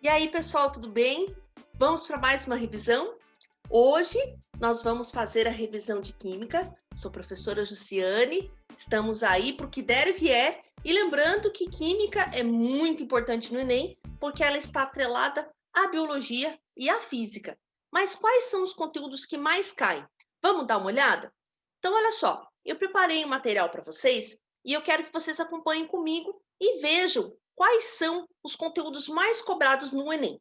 E aí, pessoal, tudo bem? Vamos para mais uma revisão? Hoje nós vamos fazer a revisão de Química. Sou professora Jussiane, estamos aí para o que der e vier. E lembrando que Química é muito importante no Enem, porque ela está atrelada à Biologia e à Física. Mas quais são os conteúdos que mais caem? Vamos dar uma olhada? Então, olha só, eu preparei um material para vocês e eu quero que vocês acompanhem comigo e vejam quais são os conteúdos mais cobrados no Enem.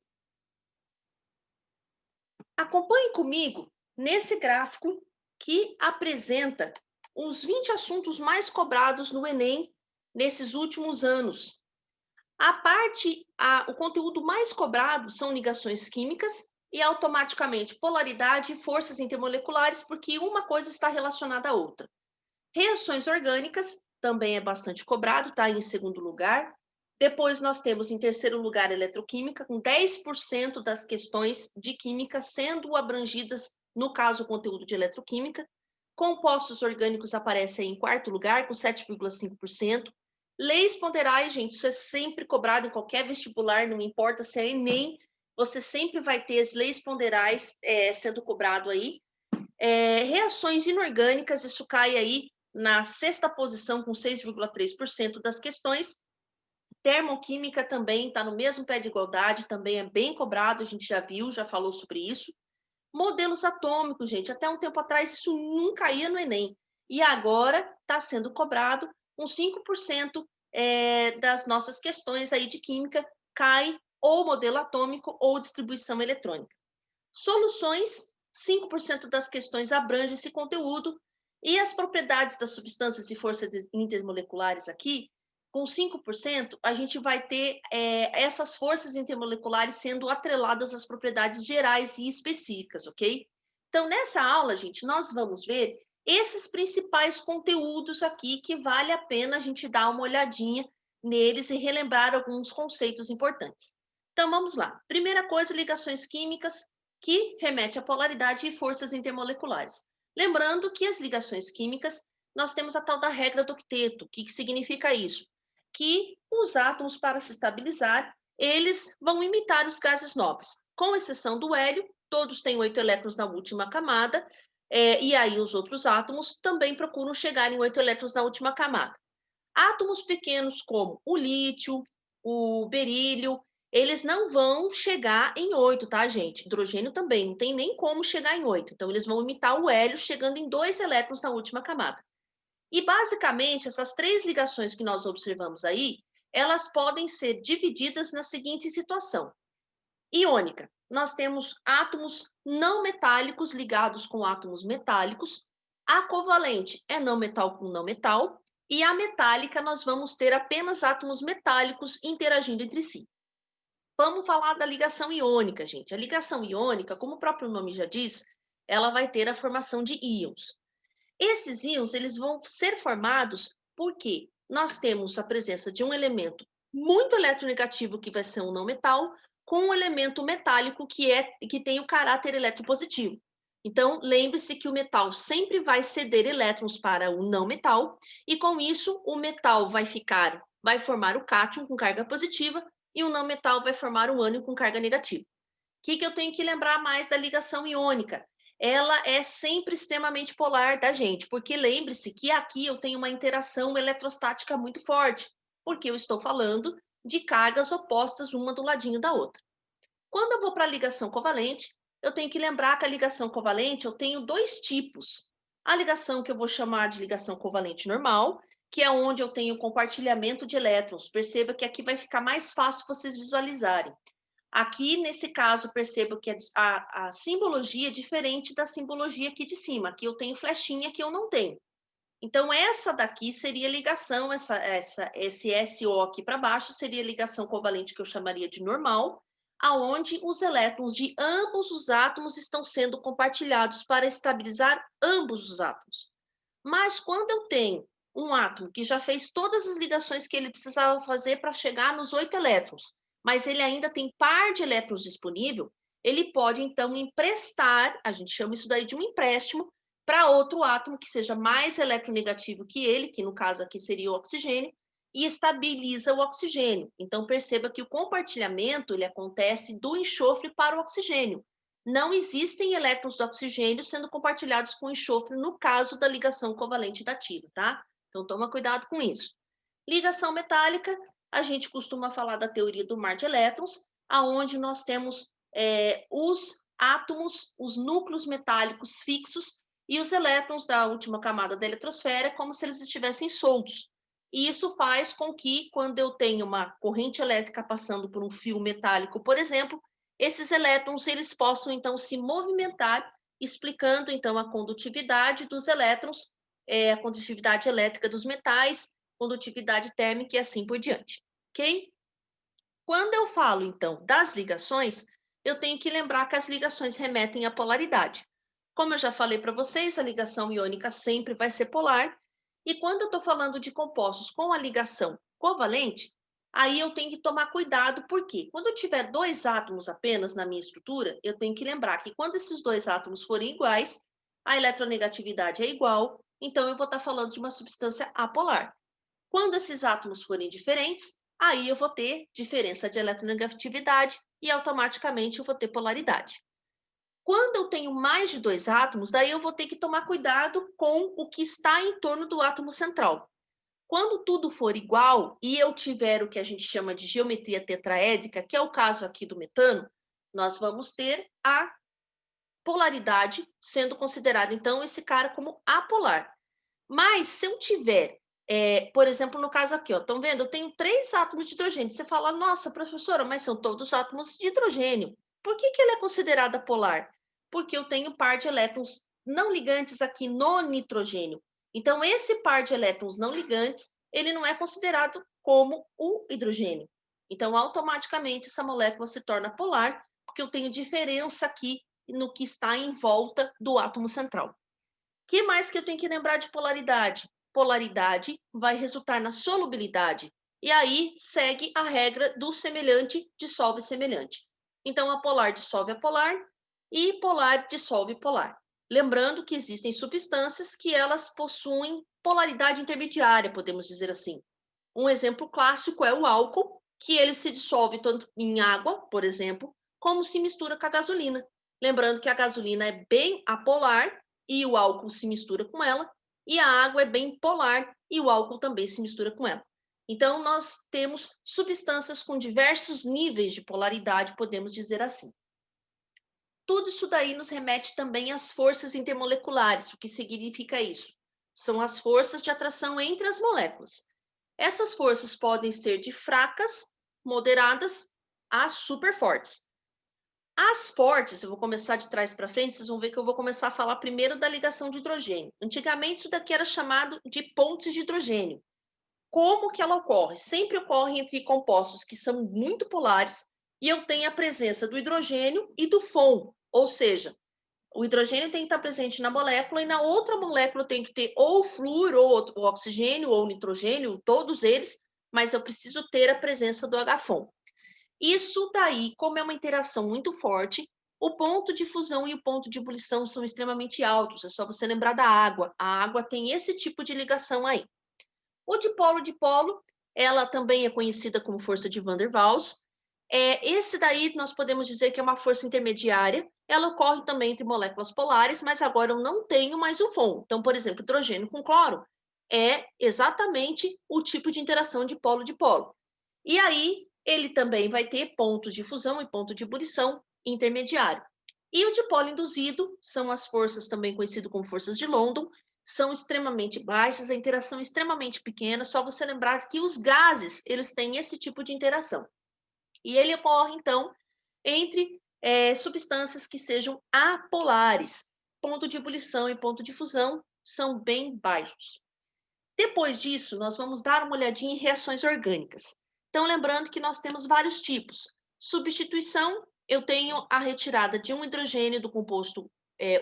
Acompanhe comigo nesse gráfico que apresenta os 20 assuntos mais cobrados no Enem nesses últimos anos. O conteúdo mais cobrado são ligações químicas e automaticamente polaridade e forças intermoleculares, porque uma coisa está relacionada à outra. Reações orgânicas também é bastante cobrado, está em segundo lugar. Depois nós temos em terceiro lugar eletroquímica, com 10% das questões de química sendo abrangidas, no caso, o conteúdo de eletroquímica. Compostos orgânicos aparecem em quarto lugar, com 7,5%. Leis ponderais, gente, isso é sempre cobrado em qualquer vestibular, não importa se é Enem, você sempre vai ter as leis ponderais sendo cobrado aí. Reações inorgânicas, isso cai aí na sexta posição, com 6,3% das questões. Termoquímica também está no mesmo pé de igualdade, também é bem cobrado, a gente já viu, já falou sobre isso. Modelos atômicos, gente, até um tempo atrás isso nunca ia no Enem. E agora está sendo cobrado com 5% das nossas questões aí de química, cai ou modelo atômico ou distribuição eletrônica. Soluções, 5% das questões abrange esse conteúdo, e as propriedades das substâncias e forças intermoleculares aqui, com 5%, a gente vai ter essas forças intermoleculares sendo atreladas às propriedades gerais e específicas, ok? Então, nessa aula, gente, nós vamos ver esses principais conteúdos aqui que vale a pena a gente dar uma olhadinha neles e relembrar alguns conceitos importantes. Então, vamos lá. Primeira coisa, ligações químicas, que remete à polaridade e forças intermoleculares. Lembrando que as ligações químicas, nós temos a tal da regra do octeto. O que significa isso? Que os átomos, para se estabilizar, eles vão imitar os gases nobres. Com exceção do hélio, todos têm 8 elétrons na última camada, e aí os outros átomos também procuram chegar em 8 elétrons na última camada. Átomos pequenos como o lítio, o berílio, eles não vão chegar em 8, tá, gente? Hidrogênio também, não tem nem como chegar em 8. Então, eles vão imitar o hélio chegando em 2 elétrons na última camada. E, basicamente, essas 3 ligações que nós observamos aí, elas podem ser divididas na seguinte situação. Iônica, nós temos átomos não metálicos ligados com átomos metálicos. A covalente é não metal com não metal. E a metálica, nós vamos ter apenas átomos metálicos interagindo entre si. Vamos falar da ligação iônica, gente. A ligação iônica, como o próprio nome já diz, ela vai ter a formação de íons. Esses íons, eles vão ser formados porque nós temos a presença de um elemento muito eletronegativo, que vai ser um não metal, com um elemento metálico que tem o caráter eletropositivo. Então, lembre-se que o metal sempre vai ceder elétrons para o não metal, e com isso o metal vai formar o cátion com carga positiva, e o não metal vai formar o ânion com carga negativa. O que eu tenho que lembrar mais da ligação iônica? Ela é sempre extremamente polar da gente, porque lembre-se que aqui eu tenho uma interação eletrostática muito forte, porque eu estou falando de cargas opostas uma do ladinho da outra. Quando eu vou para a ligação covalente, eu tenho que lembrar que a ligação covalente eu tenho 2 tipos. A ligação que eu vou chamar de ligação covalente normal, que é onde eu tenho compartilhamento de elétrons. Perceba que aqui vai ficar mais fácil vocês visualizarem. Aqui, nesse caso, perceba que a simbologia é diferente da simbologia aqui de cima. Aqui eu tenho flechinha que eu não tenho. Então, essa daqui seria ligação, esse SO aqui para baixo seria ligação covalente que eu chamaria de normal, aonde os elétrons de ambos os átomos estão sendo compartilhados para estabilizar ambos os átomos. Mas quando eu tenho um átomo que já fez todas as ligações que ele precisava fazer para chegar nos 8 elétrons, mas ele ainda tem par de elétrons disponível, ele pode, então, emprestar, a gente chama isso daí de um empréstimo, para outro átomo que seja mais eletronegativo que ele, que no caso aqui seria o oxigênio, e estabiliza o oxigênio. Então, perceba que o compartilhamento ele acontece do enxofre para o oxigênio. Não existem elétrons do oxigênio sendo compartilhados com o enxofre no caso da ligação covalente dativa, tá? Então, toma cuidado com isso. Ligação metálica, a gente costuma falar da teoria do mar de elétrons, aonde nós temos os átomos, os núcleos metálicos fixos e os elétrons da última camada da eletrosfera, como se eles estivessem soltos. E isso faz com que, quando eu tenho uma corrente elétrica passando por um fio metálico, por exemplo, esses elétrons eles possam, então, se movimentar, explicando, então, a condutividade dos elétrons, a condutividade elétrica dos metais, condutividade térmica e assim por diante, ok? Quando eu falo, então, das ligações, eu tenho que lembrar que as ligações remetem à polaridade. Como eu já falei para vocês, a ligação iônica sempre vai ser polar, e quando eu estou falando de compostos com a ligação covalente, aí eu tenho que tomar cuidado, porque quando eu tiver dois átomos apenas na minha estrutura, eu tenho que lembrar que quando esses dois átomos forem iguais, a eletronegatividade é igual, então eu vou estar falando de uma substância apolar. Quando esses átomos forem diferentes, aí eu vou ter diferença de eletronegatividade e automaticamente eu vou ter polaridade. Quando eu tenho mais de dois átomos, daí eu vou ter que tomar cuidado com o que está em torno do átomo central. Quando tudo for igual e eu tiver o que a gente chama de geometria tetraédrica, que é o caso aqui do metano, nós vamos ter a polaridade sendo considerado, então, esse cara como apolar. Mas se eu tiver, por exemplo, no caso aqui, estão vendo? Eu tenho 3 átomos de hidrogênio. Você fala, nossa, professora, mas são todos átomos de hidrogênio. Por que ela é considerada polar? Porque eu tenho par de elétrons não ligantes aqui no nitrogênio. Então, esse par de elétrons não ligantes, ele não é considerado como o hidrogênio. Então, automaticamente, essa molécula se torna polar, porque eu tenho diferença aqui no que está em volta do átomo central. Que mais que eu tenho que lembrar de polaridade? Polaridade vai resultar na solubilidade. E aí segue a regra do semelhante dissolve semelhante. Então, a polar dissolve a polar e polar dissolve polar. Lembrando que existem substâncias que elas possuem polaridade intermediária, podemos dizer assim. Um exemplo clássico é o álcool, que ele se dissolve tanto em água, por exemplo, como se mistura com a gasolina. Lembrando que a gasolina é bem apolar e o álcool se mistura com ela, e a água é bem polar e o álcool também se mistura com ela. Então, nós temos substâncias com diversos níveis de polaridade, podemos dizer assim. Tudo isso daí nos remete também às forças intermoleculares. O que significa isso? São as forças de atração entre as moléculas. Essas forças podem ser de fracas, moderadas a super fortes. As fortes, eu vou começar de trás para frente, vocês vão ver que eu vou começar a falar primeiro da ligação de hidrogênio. Antigamente, isso daqui era chamado de pontes de hidrogênio. Como que ela ocorre? Sempre ocorre entre compostos que são muito polares e eu tenho a presença do hidrogênio e do FON, ou seja, o hidrogênio tem que estar presente na molécula e na outra molécula tem que ter ou o flúor, ou o oxigênio, ou o nitrogênio, todos eles, mas eu preciso ter a presença do H-FON. Isso daí, como é uma interação muito forte, o ponto de fusão e o ponto de ebulição são extremamente altos. É só você lembrar da água. A água tem esse tipo de ligação aí. O dipolo-dipolo, ela também é conhecida como força de Van der Waals. Esse daí nós podemos dizer que é uma força intermediária. Ela ocorre também entre moléculas polares, mas agora eu não tenho mais o FON. Então, por exemplo, hidrogênio com cloro é exatamente o tipo de interação de polo-dipolo. E aí, ele também vai ter pontos de fusão e ponto de ebulição intermediário. E o dipolo induzido são as forças também conhecidas como forças de London, são extremamente baixas, a interação é extremamente pequena, só você lembrar que os gases, eles têm esse tipo de interação. E ele ocorre, então, entre substâncias que sejam apolares. Ponto de ebulição e ponto de fusão são bem baixos. Depois disso, nós vamos dar uma olhadinha em reações orgânicas. Então, lembrando que nós temos vários tipos. Substituição, eu tenho a retirada de um hidrogênio do composto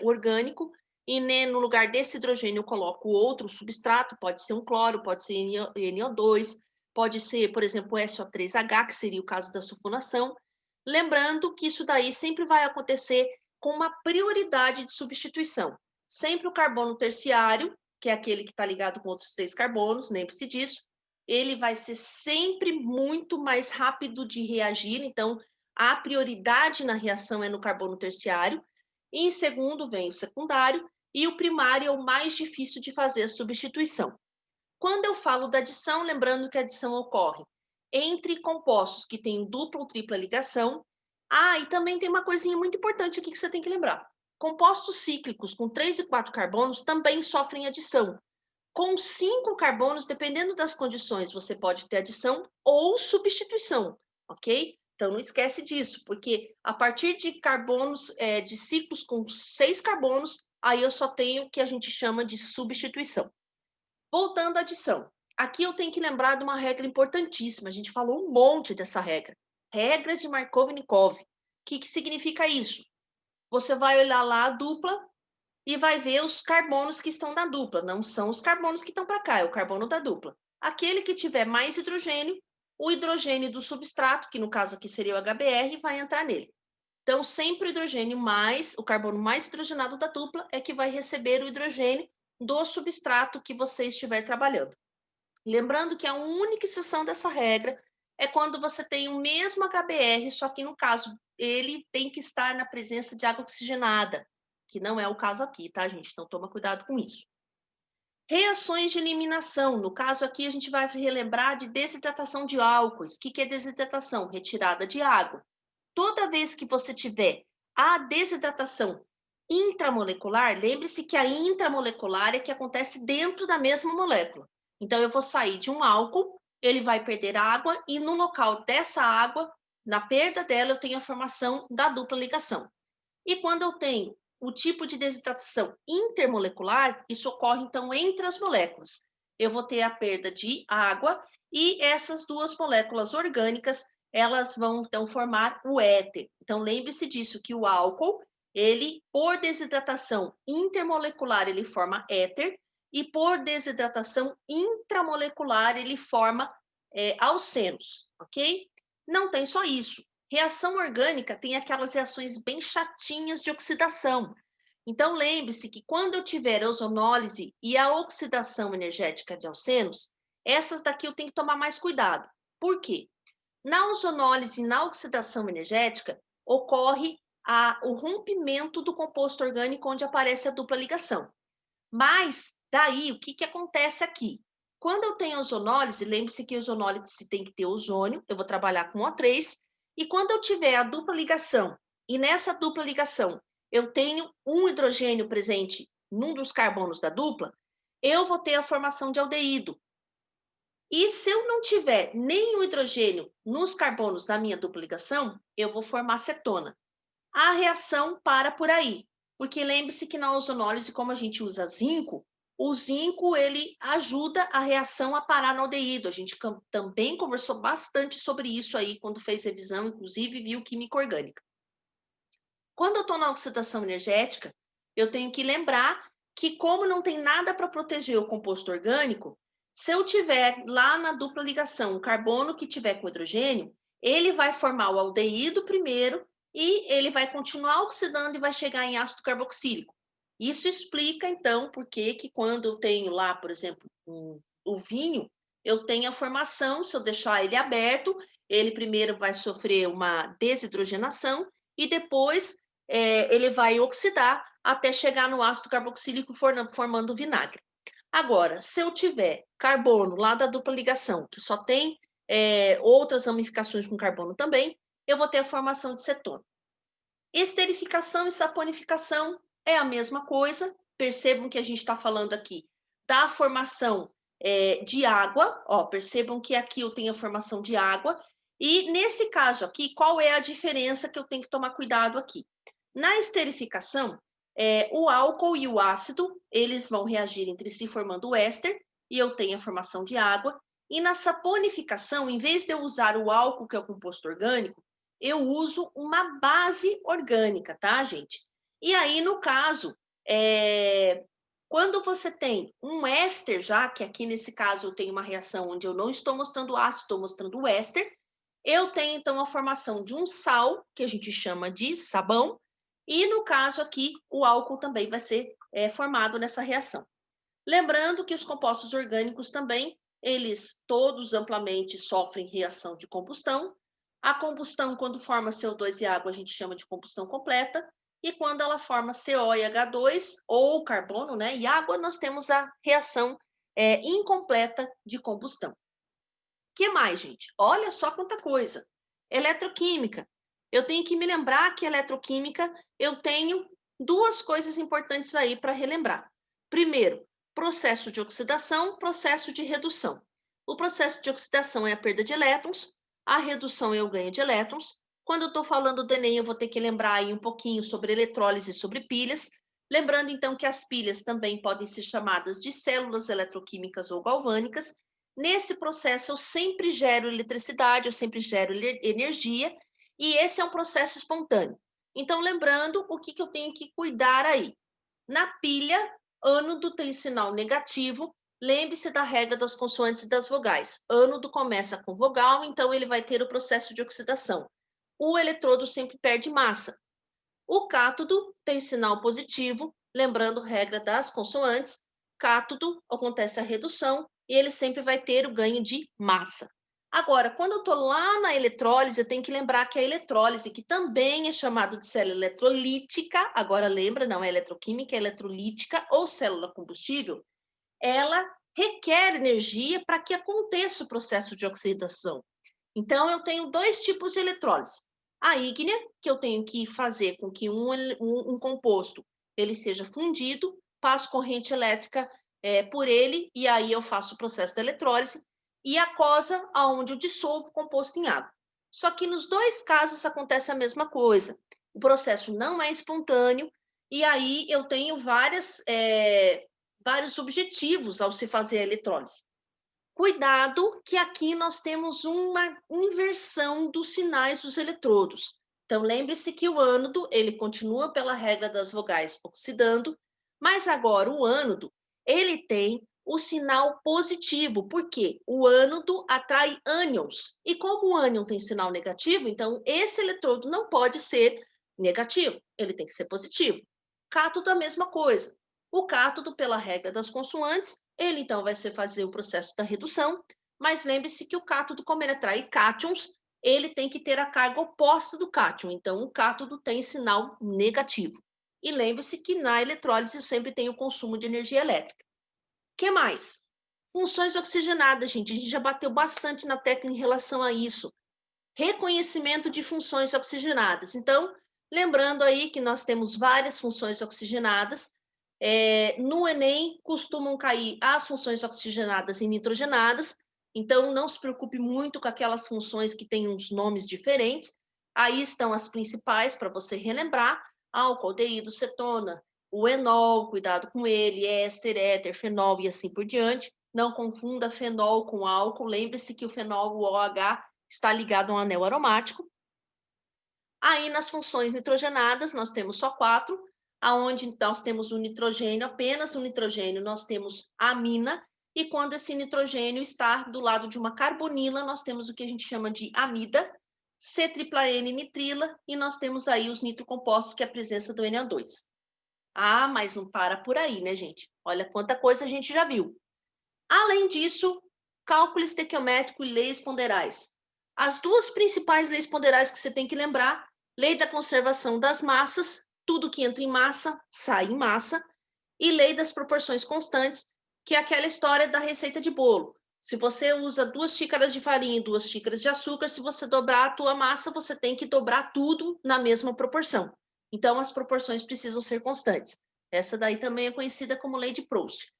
orgânico, e no lugar desse hidrogênio eu coloco outro substrato, pode ser um cloro, pode ser NO2, pode ser, por exemplo, SO3H, que seria o caso da sulfonação. Lembrando que isso daí sempre vai acontecer com uma prioridade de substituição. Sempre o carbono terciário, que é aquele que está ligado com outros 3 carbonos, lembre-se disso, ele vai ser sempre muito mais rápido de reagir, então a prioridade na reação é no carbono terciário, e em segundo vem o secundário, e o primário é o mais difícil de fazer a substituição. Quando eu falo da adição, lembrando que a adição ocorre entre compostos que têm dupla ou tripla ligação. Ah, e também tem uma coisinha muito importante aqui que você tem que lembrar. Compostos cíclicos com 3 e 4 carbonos também sofrem adição. Com 5 carbonos, dependendo das condições, você pode ter adição ou substituição, ok? Então, não esquece disso, porque a partir de carbonos, de ciclos com 6 carbonos, aí eu só tenho o que a gente chama de substituição. Voltando à adição. Aqui eu tenho que lembrar de uma regra importantíssima. A gente falou um monte dessa regra. Regra de Markov-Nikov. O que significa isso? Você vai olhar lá a dupla e vai ver os carbonos que estão na dupla. Não são os carbonos que estão para cá, é o carbono da dupla. Aquele que tiver mais hidrogênio, o hidrogênio do substrato, que no caso aqui seria o HBr, vai entrar nele. Então, sempre o hidrogênio mais, o carbono mais hidrogenado da dupla é que vai receber o hidrogênio do substrato que você estiver trabalhando. Lembrando que a única exceção dessa regra é quando você tem o mesmo HBr, só que no caso ele tem que estar na presença de água oxigenada, que não é o caso aqui, tá, gente? Então toma cuidado com isso. Reações de eliminação. No caso aqui, a gente vai relembrar de desidratação de álcoois. O que é desidratação? Retirada de água. Toda vez que você tiver a desidratação intramolecular, lembre-se que a intramolecular é que acontece dentro da mesma molécula. Então, eu vou sair de um álcool, ele vai perder água, e no local dessa água, na perda dela, eu tenho a formação da dupla ligação. E quando eu tenho o tipo de desidratação intermolecular, isso ocorre, então, entre as moléculas. Eu vou ter a perda de água, e essas duas moléculas orgânicas, elas vão, então, formar o éter. Então, lembre-se disso, que o álcool, ele, por desidratação intermolecular, ele forma éter, e por desidratação intramolecular, ele forma alcenos, ok? Não tem só isso. Reação orgânica tem aquelas reações bem chatinhas de oxidação. Então, lembre-se que quando eu tiver a ozonólise e a oxidação energética de alcenos, essas daqui eu tenho que tomar mais cuidado. Por quê? Na ozonólise e na oxidação energética, ocorre o rompimento do composto orgânico onde aparece a dupla ligação. Mas, daí, o que acontece aqui? Quando eu tenho ozonólise, lembre-se que ozonólise tem que ter ozônio, eu vou trabalhar com O3, e quando eu tiver a dupla ligação, e nessa dupla ligação eu tenho um hidrogênio presente num dos carbonos da dupla, eu vou ter a formação de aldeído. E se eu não tiver nenhum hidrogênio nos carbonos da minha dupla ligação, eu vou formar cetona. A reação para por aí, porque lembre-se que na ozonólise, como a gente usa zinco, o zinco ele ajuda a reação a parar no aldeído. A gente também conversou bastante sobre isso aí quando fez revisão, inclusive viu química orgânica. Quando eu estou na oxidação energética, eu tenho que lembrar que como não tem nada para proteger o composto orgânico, se eu tiver lá na dupla ligação o carbono que tiver com hidrogênio, ele vai formar o aldeído primeiro e ele vai continuar oxidando e vai chegar em ácido carboxílico. Isso explica, então, por que quando eu tenho lá, por exemplo, o vinho, eu tenho a formação, se eu deixar ele aberto, ele primeiro vai sofrer uma desidrogenação e depois ele vai oxidar até chegar no ácido carboxílico formando vinagre. Agora, se eu tiver carbono lá da dupla ligação, que só tem outras ramificações com carbono também, eu vou ter a formação de cetona. Esterificação e saponificação é a mesma coisa. Percebam que a gente está falando aqui da formação de água. Ó, percebam que aqui eu tenho a formação de água. E nesse caso aqui, qual é a diferença que eu tenho que tomar cuidado aqui? Na esterificação, o álcool e o ácido, eles vão reagir entre si formando o éster, e eu tenho a formação de água. E na saponificação, em vez de eu usar o álcool, que é o composto orgânico, eu uso uma base orgânica, tá, gente? E aí, no caso, quando você tem um éster já, que aqui nesse caso eu tenho uma reação onde eu não estou mostrando ácido, estou mostrando o éster, eu tenho então a formação de um sal, que a gente chama de sabão, e no caso aqui, o álcool também vai ser formado nessa reação. Lembrando que os compostos orgânicos também, eles todos amplamente sofrem reação de combustão. A combustão, quando forma CO2 e água, a gente chama de combustão completa, e quando ela forma CO e H2, ou carbono, né, e água, nós temos a reação incompleta de combustão. Que mais, gente? Olha só quanta coisa. Eletroquímica. Eu tenho que me lembrar que eletroquímica eu tenho duas coisas importantes aí para relembrar. Primeiro, processo de oxidação, processo de redução. O processo de oxidação é a perda de elétrons, a redução é o ganho de elétrons. Quando eu estou falando do Enem, eu vou ter que lembrar aí um pouquinho sobre eletrólise e sobre pilhas. Lembrando, então, que as pilhas também podem ser chamadas de células eletroquímicas ou galvânicas. Nesse processo, eu sempre gero eletricidade, eu sempre gero energia, e esse é um processo espontâneo. Então, lembrando, o que eu tenho que cuidar aí? Na pilha, ânodo tem sinal negativo, lembre-se da regra das consoantes e das vogais. Ânodo começa com vogal, então ele vai ter o processo de oxidação. O eletrodo sempre perde massa. O cátodo tem sinal positivo, lembrando regra das consoantes. Cátodo acontece a redução e ele sempre vai ter o ganho de massa. Agora, quando eu estou lá na eletrólise, eu tenho que lembrar que a eletrólise, que também é chamada de célula eletrolítica, agora lembra, não é eletroquímica, é eletrolítica ou célula combustível, ela requer energia para que aconteça o processo de oxidação. Então, eu tenho dois tipos de eletrólise. A ígnea, que eu tenho que fazer com que um composto ele seja fundido, passo corrente elétrica por ele, e aí eu faço o processo da eletrólise, e aquosa, onde eu dissolvo o composto em água. Só que nos dois casos acontece a mesma coisa. O processo não é espontâneo, e aí eu tenho vários objetivos ao se fazer a eletrólise. Cuidado que aqui nós temos uma inversão dos sinais dos eletrodos. Então, lembre-se que o ânodo, ele continua pela regra das vogais oxidando, mas agora o ânodo, ele tem o sinal positivo, porque o ânodo atrai ânions. E como o ânion tem sinal negativo, então esse eletrodo não pode ser negativo, ele tem que ser positivo. Cátodo, a mesma coisa. O cátodo, pela regra das consoantes, ele então vai fazer o processo da redução, mas lembre-se que o cátodo, como ele atrai cátions, ele tem que ter a carga oposta do cátion. Então, o cátodo tem sinal negativo. E lembre-se que na eletrólise sempre tem o consumo de energia elétrica. O que mais? Funções oxigenadas, gente. A gente já bateu bastante na tecla em relação a isso. Reconhecimento de funções oxigenadas. Então, lembrando aí que nós temos várias funções oxigenadas. No Enem, costumam cair as funções oxigenadas e nitrogenadas, então não se preocupe muito com aquelas funções que têm uns nomes diferentes. Aí estão as principais para você relembrar: álcool, aldeído, cetona, o enol, cuidado com ele, éster, éter, fenol e assim por diante. Não confunda fenol com álcool, lembre-se que o fenol, o OH, está ligado a um anel aromático. Aí, nas funções nitrogenadas, nós temos só 4, aonde nós temos o nitrogênio, apenas o nitrogênio, nós temos a amina, e quando esse nitrogênio está do lado de uma carbonila, nós temos o que a gente chama de amida, C-tripla-N nitrila, e nós temos aí os nitrocompostos, que é a presença do Na2. Ah, mas não para por aí, né, gente? Olha quanta coisa a gente já viu. Além disso, cálculo estequiométrico e leis ponderais. As duas principais leis ponderais que você tem que lembrar: lei da conservação das massas, tudo que entra em massa, sai em massa, e lei das proporções constantes, que é aquela história da receita de bolo. Se você usa 2 xícaras de farinha e 2 xícaras de açúcar, se você dobrar a tua massa, você tem que dobrar tudo na mesma proporção. Então, as proporções precisam ser constantes. Essa daí também é conhecida como lei de Proust.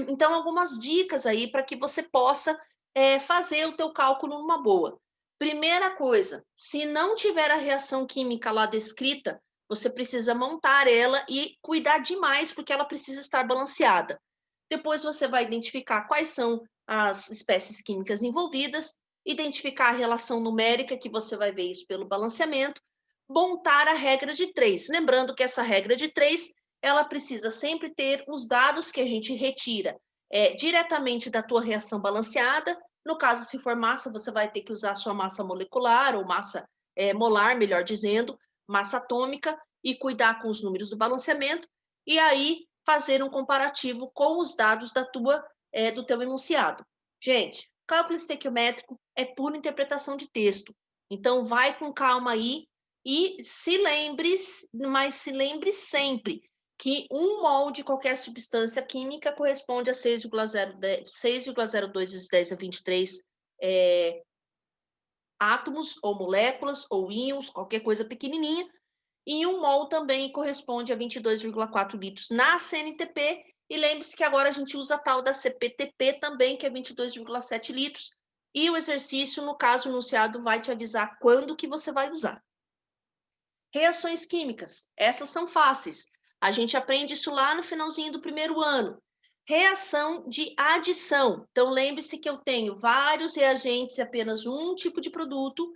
Então, algumas dicas aí para que você possa fazer o teu cálculo numa boa. Primeira coisa, se não tiver a reação química lá descrita, você precisa montar ela e cuidar demais, porque ela precisa estar balanceada. Depois você vai identificar quais são as espécies químicas envolvidas, identificar a relação numérica, que você vai ver isso pelo balanceamento, montar a regra de 3. Lembrando que essa regra de 3, ela precisa sempre ter os dados que a gente retira diretamente da tua reação balanceada. No caso, se for massa, você vai ter que usar a sua massa molecular, ou massa molar, melhor dizendo, massa atômica, e cuidar com os números do balanceamento, e aí fazer um comparativo com os dados do teu enunciado. Gente, cálculo estequiométrico é pura interpretação de texto. Então, vai com calma aí e mas se lembre sempre que 1 mol de qualquer substância química corresponde a 6,02 vezes 10 a 23 átomos ou moléculas ou íons, qualquer coisa pequenininha. E 1 mol também corresponde a 22,4 litros na CNTP. E lembre-se que agora a gente usa a tal da CPTP também, que é 22,7 litros. E o exercício, no caso, o enunciado vai te avisar quando que você vai usar. Reações químicas, essas são fáceis. A gente aprende isso lá no finalzinho do primeiro ano. Reação de adição. Então, lembre-se que eu tenho vários reagentes e apenas um tipo de produto.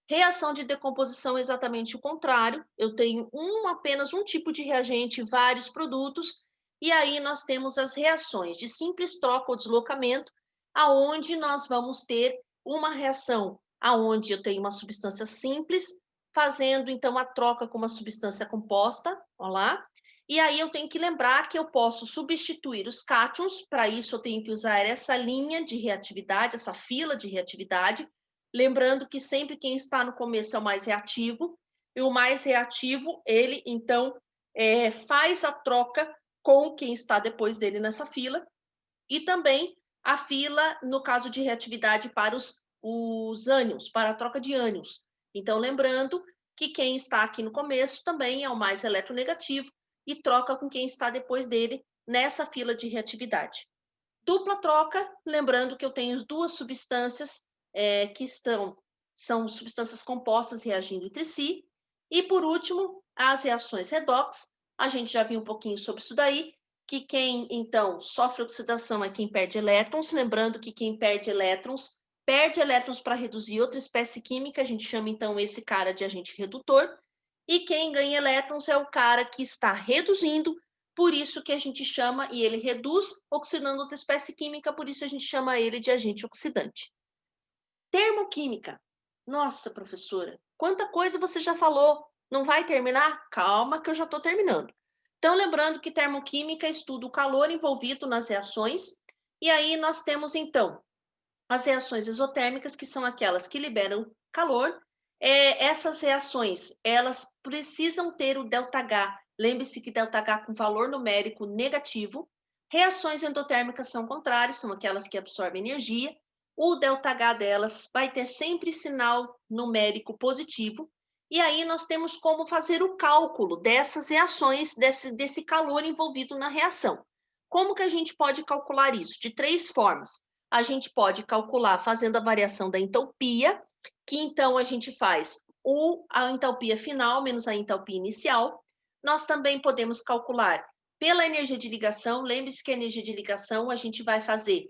Reação de decomposição, exatamente o contrário. Eu tenho apenas um tipo de reagente e vários produtos. E aí nós temos as reações de simples troca ou deslocamento, aonde nós vamos ter uma reação aonde eu tenho uma substância simples, fazendo então a troca com uma substância composta, olha lá. E aí eu tenho que lembrar que eu posso substituir os cátions, para isso eu tenho que usar essa linha de reatividade, essa fila de reatividade, lembrando que sempre quem está no começo é o mais reativo, e o mais reativo, ele, então, faz a troca com quem está depois dele nessa fila, e também a fila, no caso de reatividade, para os ânions, para a troca de ânions. Então, lembrando que quem está aqui no começo também é o mais eletronegativo e troca com quem está depois dele nessa fila de reatividade. Dupla troca, lembrando que eu tenho duas substâncias que são substâncias compostas reagindo entre si. E, por último, as reações redox. A gente já viu um pouquinho sobre isso daí, que quem, então, sofre oxidação é quem perde elétrons. Lembrando que quem perde elétrons para reduzir outra espécie química. A gente chama, então, esse cara de agente redutor. E quem ganha elétrons é o cara que está reduzindo, por isso que a gente chama, e ele reduz oxidando outra espécie química, por isso a gente chama ele de agente oxidante. Termoquímica. Nossa, professora, quanta coisa você já falou. Não vai terminar? Calma que eu já estou terminando. Então, lembrando que termoquímica estuda o calor envolvido nas reações, e aí nós temos, então, as reações exotérmicas, que são aquelas que liberam calor. Essas reações, elas precisam ter o ΔH. Lembre-se que ΔH com valor numérico negativo. Reações endotérmicas são contrárias, são aquelas que absorvem energia. O ΔH delas vai ter sempre sinal numérico positivo. E aí nós temos como fazer o cálculo dessas reações, desse calor envolvido na reação. Como que a gente pode calcular isso? De 3 formas. A gente pode calcular fazendo a variação da entalpia, que então a gente faz a entalpia final menos a entalpia inicial. Nós também podemos calcular pela energia de ligação. Lembre-se que a energia de ligação a gente vai fazer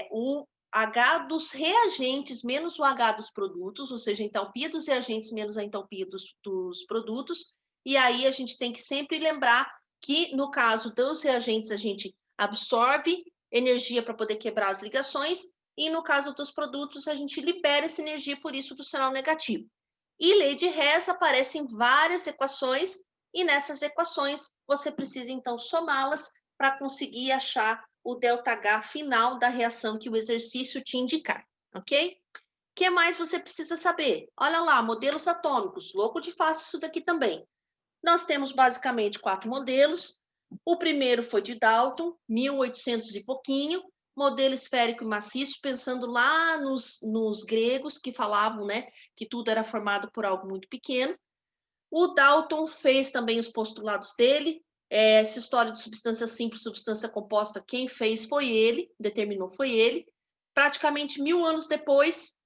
o H dos reagentes menos o H dos produtos, ou seja, a entalpia dos reagentes menos a entalpia dos produtos. E aí a gente tem que sempre lembrar que, no caso dos reagentes, a gente absorve energia para poder quebrar as ligações, e no caso dos produtos, a gente libera essa energia, por isso do sinal negativo. E lei de Hess aparece em várias equações, e nessas equações você precisa então somá-las para conseguir achar o ΔH final da reação que o exercício te indicar, ok? O que mais você precisa saber? Olha lá, modelos atômicos, louco de fácil isso daqui também. Nós temos basicamente 4 modelos. O primeiro foi de Dalton, 1800 e pouquinho, modelo esférico e maciço, pensando lá nos gregos que falavam, né, que tudo era formado por algo muito pequeno. O Dalton fez também os postulados dele. Essa história de substância simples, substância composta, quem fez foi ele, determinou foi ele. Praticamente 1000 anos depois,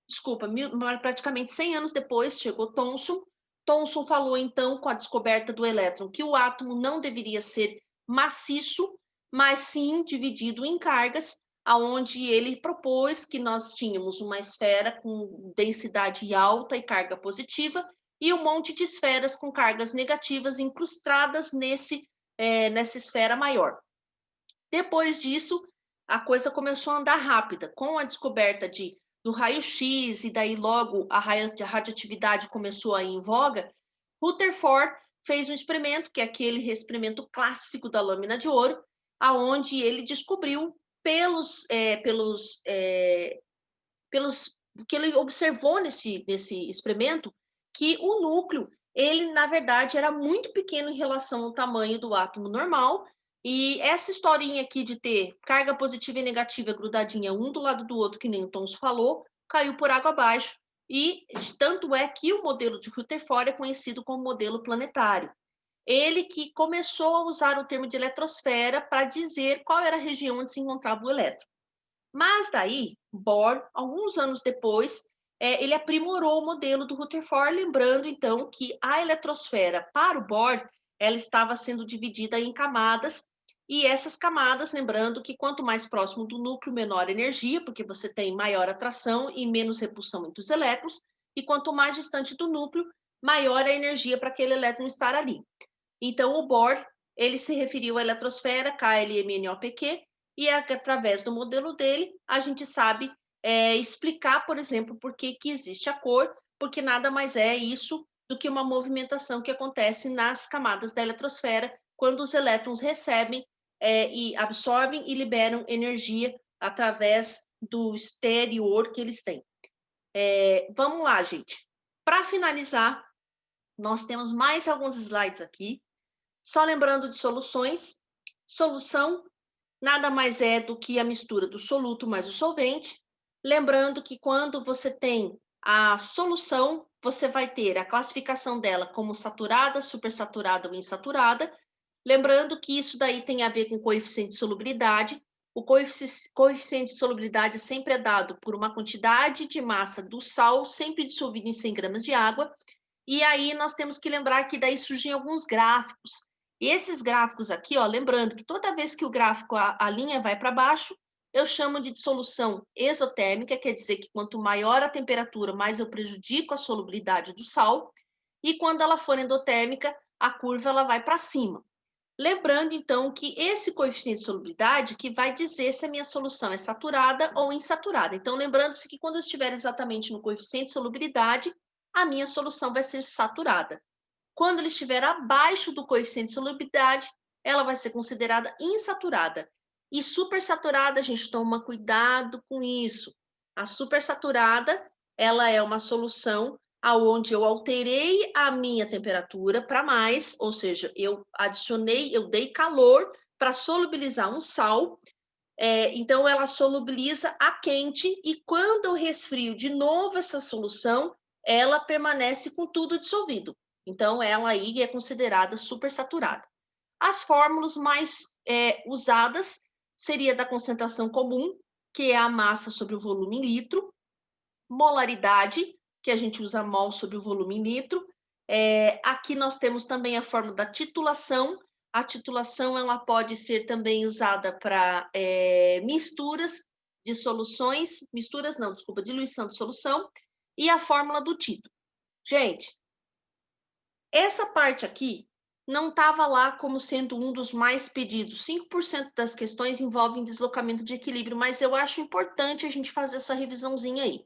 praticamente 100 anos depois, chegou Thomson. Thomson falou, então, com a descoberta do elétron, que o átomo não deveria ser maciço, mas sim dividido em cargas, aonde ele propôs que nós tínhamos uma esfera com densidade alta e carga positiva, e um monte de esferas com cargas negativas incrustadas nessa esfera maior. Depois disso, a coisa começou a andar rápida, com a descoberta do raio-x, e daí logo a radioatividade começou a ir em voga. Rutherford fez um experimento, que é aquele experimento clássico da lâmina de ouro, aonde ele descobriu pelos que ele observou nesse experimento, que o núcleo, ele, na verdade, era muito pequeno em relação ao tamanho do átomo normal, e essa historinha aqui de ter carga positiva e negativa grudadinha um do lado do outro, que nem o Tons falou, caiu por água abaixo, e tanto é que o modelo de Rutherford é conhecido como modelo planetário. Ele que começou a usar o termo de eletrosfera para dizer qual era a região onde se encontrava o elétron. Mas daí, Bohr, alguns anos depois, ele aprimorou o modelo do Rutherford, lembrando então que a eletrosfera, para o Bohr, ela estava sendo dividida em camadas, e essas camadas, lembrando que quanto mais próximo do núcleo, menor a energia, porque você tem maior atração e menos repulsão entre os elétrons, e quanto mais distante do núcleo, maior a energia para aquele elétron estar ali. Então, o Bohr, ele se referiu à eletrosfera, KLMNOPQ, e através do modelo dele, a gente sabe explicar, por exemplo, por que existe a cor, porque nada mais é isso do que uma movimentação que acontece nas camadas da eletrosfera, quando os elétrons recebem e absorvem e liberam energia através do exterior que eles têm. Vamos lá, gente. Para finalizar, nós temos mais alguns slides aqui. Só lembrando de soluções. Solução nada mais é do que a mistura do soluto mais o solvente. Lembrando que quando você tem a solução, você vai ter a classificação dela como saturada, supersaturada ou insaturada. Lembrando que isso daí tem a ver com coeficiente de solubilidade. O coeficiente de solubilidade sempre é dado por uma quantidade de massa do sal, sempre dissolvido em 100 gramas de água. E aí nós temos que lembrar que daí surgem alguns gráficos. E esses gráficos aqui, ó, lembrando que toda vez que o gráfico, a linha vai para baixo, eu chamo de dissolução exotérmica, quer dizer que quanto maior a temperatura, mais eu prejudico a solubilidade do sal. E quando ela for endotérmica, a curva ela vai para cima. Lembrando, então, que esse coeficiente de solubilidade que vai dizer se a minha solução é saturada ou insaturada. Então, lembrando-se que quando eu estiver exatamente no coeficiente de solubilidade, a minha solução vai ser saturada. Quando ele estiver abaixo do coeficiente de solubilidade, ela vai ser considerada insaturada. E supersaturada, a gente toma cuidado com isso. A supersaturada, ela é uma solução aonde eu alterei a minha temperatura para mais, ou seja, eu adicionei, eu dei calor para solubilizar um sal, então ela solubiliza a quente, e quando eu resfrio de novo essa solução, ela permanece com tudo dissolvido. Então, ela aí é considerada supersaturada. As fórmulas mais usadas seria da concentração comum, que é a massa sobre o volume em litro, molaridade, que a gente usa mol sobre o volume em litro. Aqui nós temos também a fórmula da titulação. A titulação ela pode ser também usada para misturas de soluções, diluição de solução, e a fórmula do Tito. Gente, essa parte aqui não estava lá como sendo um dos mais pedidos. 5% das questões envolvem deslocamento de equilíbrio, mas eu acho importante a gente fazer essa revisãozinha aí.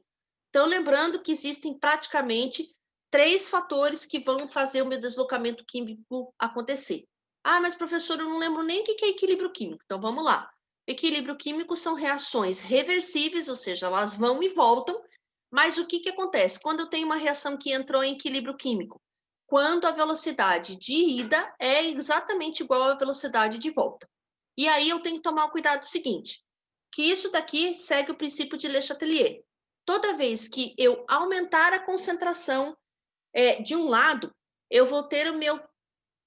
Então, lembrando que existem praticamente 3 fatores que vão fazer o meu deslocamento químico acontecer. Ah, mas professor, eu não lembro nem o que é equilíbrio químico. Então, vamos lá. Equilíbrio químico são reações reversíveis, ou seja, elas vão e voltam. Mas o que acontece? Quando eu tenho uma reação que entrou em equilíbrio químico, quando a velocidade de ida é exatamente igual à velocidade de volta. E aí eu tenho que tomar o cuidado seguinte, que isso daqui segue o princípio de Le Chatelier. Toda vez que eu aumentar a concentração de um lado, eu vou ter o meu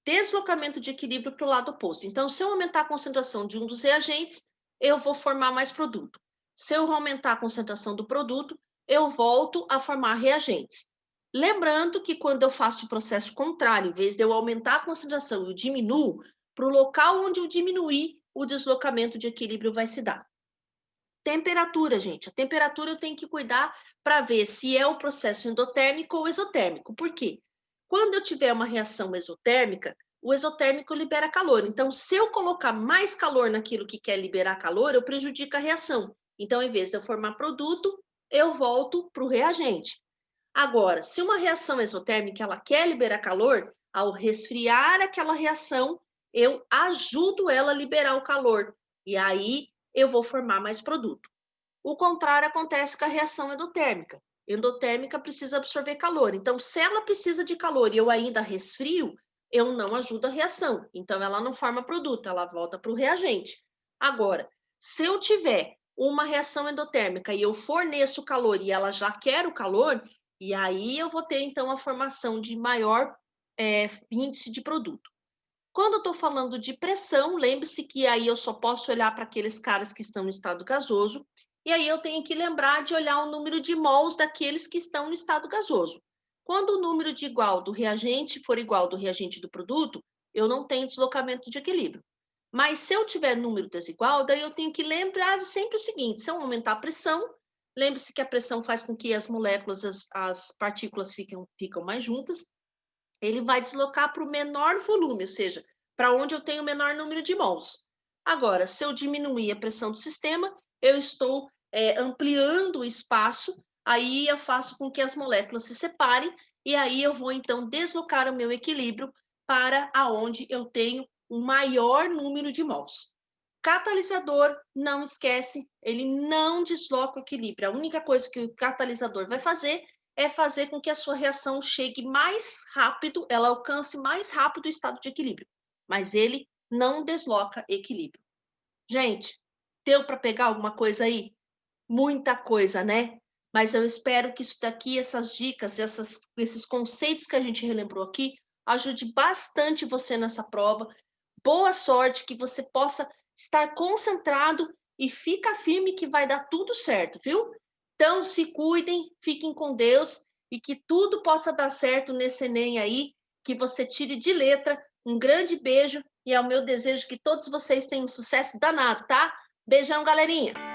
deslocamento de equilíbrio para o lado oposto. Então, se eu aumentar a concentração de um dos reagentes, eu vou formar mais produto. Se eu aumentar a concentração do produto, eu volto a formar reagentes. Lembrando que quando eu faço o processo contrário, em vez de eu aumentar a concentração e eu diminuo, para o local onde eu diminuir, o deslocamento de equilíbrio vai se dar. Temperatura, gente. A temperatura eu tenho que cuidar para ver se é o processo endotérmico ou exotérmico. Por quê? Quando eu tiver uma reação exotérmica, o exotérmico libera calor. Então, se eu colocar mais calor naquilo que quer liberar calor, eu prejudico a reação. Então, em vez de eu formar produto, eu volto para o reagente. Agora, se uma reação exotérmica ela quer liberar calor, ao resfriar aquela reação, eu ajudo ela a liberar o calor. E aí, eu vou formar mais produto. O contrário acontece com a reação endotérmica. Endotérmica precisa absorver calor. Então, se ela precisa de calor e eu ainda resfrio, eu não ajudo a reação. Então, ela não forma produto, ela volta para o reagente. Agora, se eu tiver uma reação endotérmica e eu forneço calor e ela já quer o calor, e aí eu vou ter, então, a formação de maior índice de produto. Quando eu estou falando de pressão, lembre-se que aí eu só posso olhar para aqueles caras que estão no estado gasoso, e aí eu tenho que lembrar de olhar o número de mols daqueles que estão no estado gasoso. Quando o número de igual do reagente for igual ao do reagente do produto, eu não tenho deslocamento de equilíbrio. Mas se eu tiver número desigual, daí eu tenho que lembrar sempre o seguinte: se eu aumentar a pressão, lembre-se que a pressão faz com que as moléculas, as partículas ficam mais juntas, ele vai deslocar para o menor volume, ou seja, para onde eu tenho o menor número de mols. Agora, se eu diminuir a pressão do sistema, eu estou ampliando o espaço, aí eu faço com que as moléculas se separem, e aí eu vou, então, deslocar o meu equilíbrio para aonde eu tenho um maior número de mols. Catalisador, não esquece, ele não desloca o equilíbrio. A única coisa que o catalisador vai fazer é fazer com que a sua reação chegue mais rápido, ela alcance mais rápido o estado de equilíbrio, mas ele não desloca equilíbrio. Gente, deu para pegar alguma coisa aí? Muita coisa, né? Mas eu espero que isso daqui, essas dicas, esses conceitos que a gente relembrou aqui, ajude bastante você nessa prova. Boa sorte, que você possa estar concentrado e fica firme que vai dar tudo certo, viu? Então, se cuidem, fiquem com Deus e que tudo possa dar certo nesse Enem aí, que você tire de letra. Um grande beijo e é o meu desejo que todos vocês tenham um sucesso danado, tá? Beijão, galerinha!